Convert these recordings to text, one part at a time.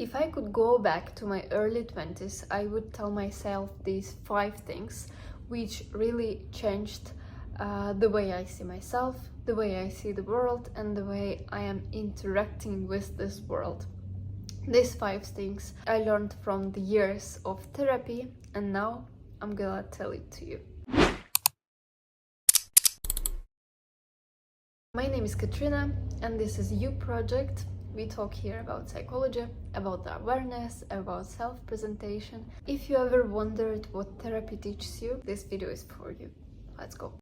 If I could go back to my early 20s, I would tell myself these 5 things which really changed the way I see myself, the way I see the world, and the way I am interacting with this world. These 5 things I learned from the years of therapy, and now I'm gonna tell it to you. My name is Katrina, and this is You Project. We talk here about psychology, about awareness, about self-presentation. If you ever wondered what therapy teaches you, this video is for you. Let's go.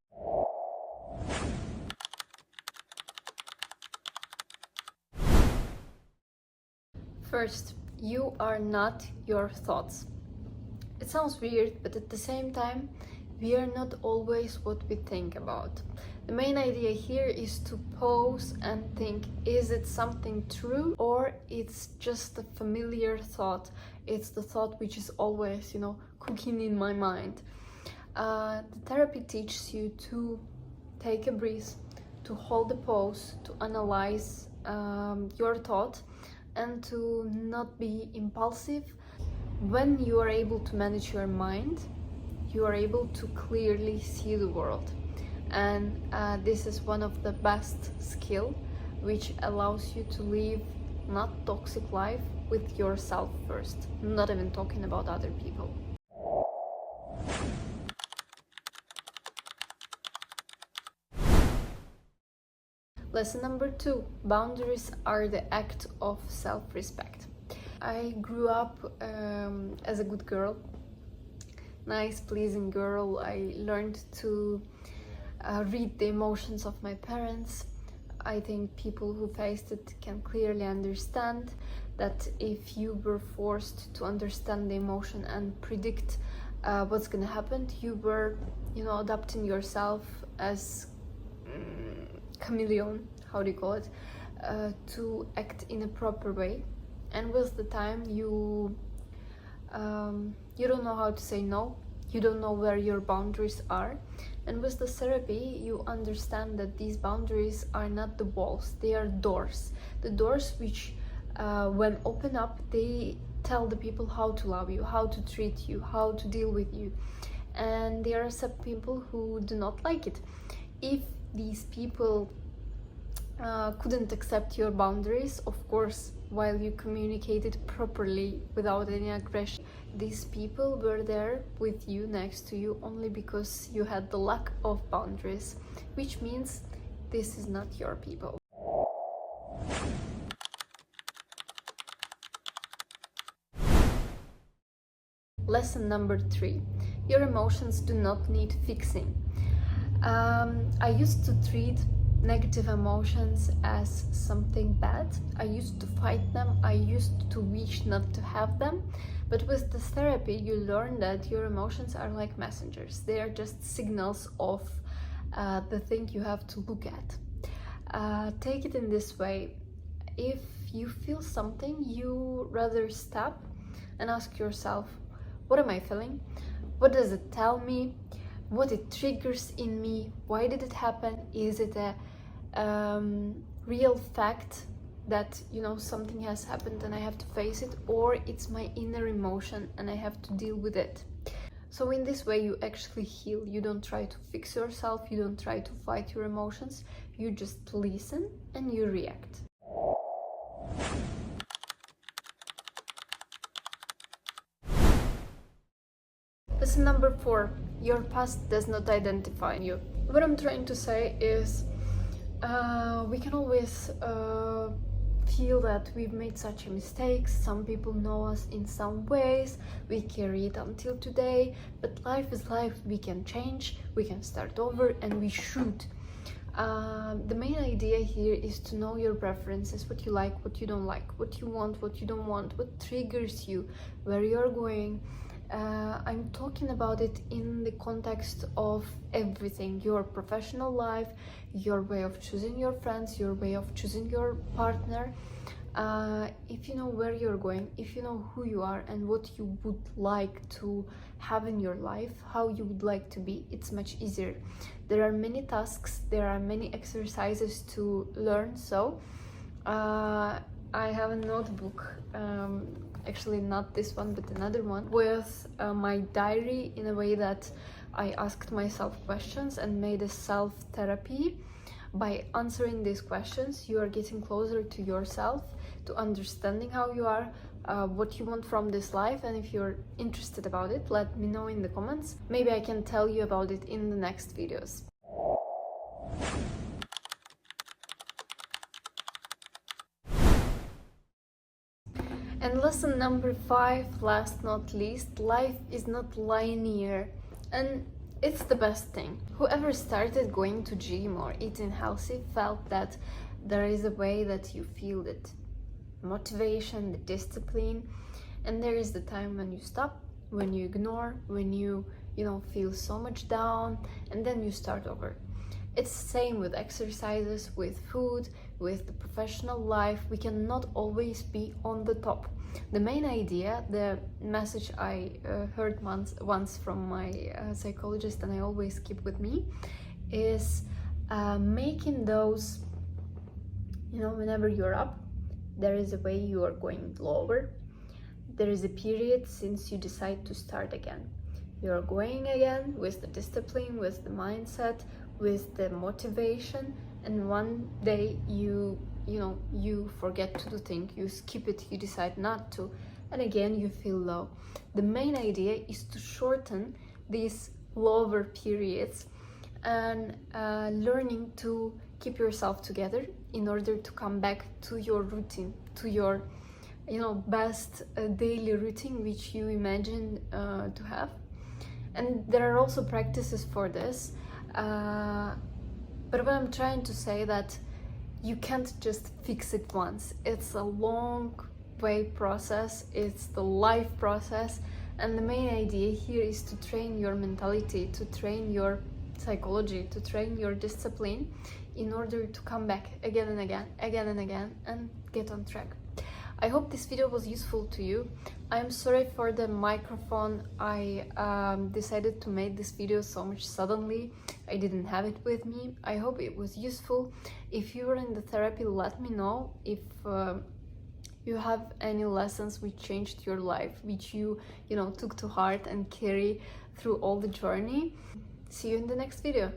First, you are not your thoughts. It sounds weird, but at the same time, we are not always what we think about. The main idea here is to pause and think, is it something true or it's just a familiar thought? It's the thought which is always, cooking in my mind. The therapy teaches you to take a breath, to hold a pause, to analyze your thought, and to not be impulsive. When you are able to manage your mind, you are able to clearly see the world. And this is one of the best skills which allows you to live not toxic life with yourself first, not even talking about other people. Lesson number 2, boundaries are the act of self-respect. I grew up as a good girl, nice, pleasing girl. I learned to read the emotions of my parents. I think people who faced it can clearly understand that if you were forced to understand the emotion and predict what's gonna happen, you were, adapting yourself as chameleon, how do you call it, to act in a proper way. And with the time, you don't know how to say no. You don't know where your boundaries are. And with the therapy, you understand that these boundaries are not the walls, they are doors. The doors which, when open up, they tell the people how to love you, how to treat you, how to deal with you. And there are some people who do not like it. If these people couldn't accept your boundaries, of course, while you communicated properly without any aggression, these people were there with you, next to you, only because you had the lack of boundaries, which means this is not your people. Lesson number 3, your emotions do not need fixing. I used to treat negative emotions as something bad. I used to fight them. I used to wish not to have them. But with the therapy, you learn that your emotions are like messengers. They are just signals of the thing you have to look at. Take it in this way. If you feel something, you rather stop and ask yourself, what am I feeling? What does it tell me? What it triggers in me? Why did it happen? Is it a real fact that something has happened and I have to face it, or it's my inner emotion and I have to deal with it? So in this way you actually heal. You don't try to fix yourself, you don't try to fight your emotions, you just listen and you react. Lesson number 4, your past does not identify you. What I'm trying to say is we can always feel that we've made such a mistake. Some people know us in some ways, we carry it until today, but life is life. We can change, we can start over, and we should. The main idea here is to know your preferences, what you like, what you don't like, what you want, what you don't want, what triggers you, where you're going. I'm talking about it in the context of everything: your professional life, your way of choosing your friends, your way of choosing your partner. If you know where you're going, if you know who you are and what you would like to have in your life, how you would like to be, it's much easier. There are many tasks, there are many exercises to learn, so I have a notebook, actually not this one but another one, with my diary, in a way that I asked myself questions and made a self-therapy. By answering these questions, you are getting closer to yourself, to understanding how you are, what you want from this life, and if you're interested about it, let me know in the comments. Maybe I can tell you about it in the next videos. And lesson number 5, last not least, life is not linear, and it's the best thing. Whoever started going to gym or eating healthy felt that there is a way that you feel it, motivation, the discipline, and there is the time when you stop, when you ignore, when you feel so much down, and then you start over. It's the same with exercises, with food, with the professional life. We cannot always be on the top. The main idea, the message I heard once from my psychologist, and I always keep with me, is making those, whenever you're up, there is a way you are going lower. There is a period since you decide to start again. You're going again with the discipline, with the mindset, with the motivation, and one day you forget to do things, you skip it, you decide not to, and again you feel low. The main idea is to shorten these lower periods and learning to keep yourself together in order to come back to your routine, to your best daily routine which you imagine to have. And there are also practices for this, but what I'm trying to say that you can't just fix it once. It's a long way process, it's the life process, and the main idea here is to train your mentality, to train your psychology, to train your discipline in order to come back again and again and get on track. I hope this video was useful to you. I'm sorry for the microphone. I decided to make this video so much suddenly. I didn't have it with me. I hope it was useful. If you were in the therapy, let me know if you have any lessons which changed your life, which you took to heart and carry through all the journey. See you in the next video.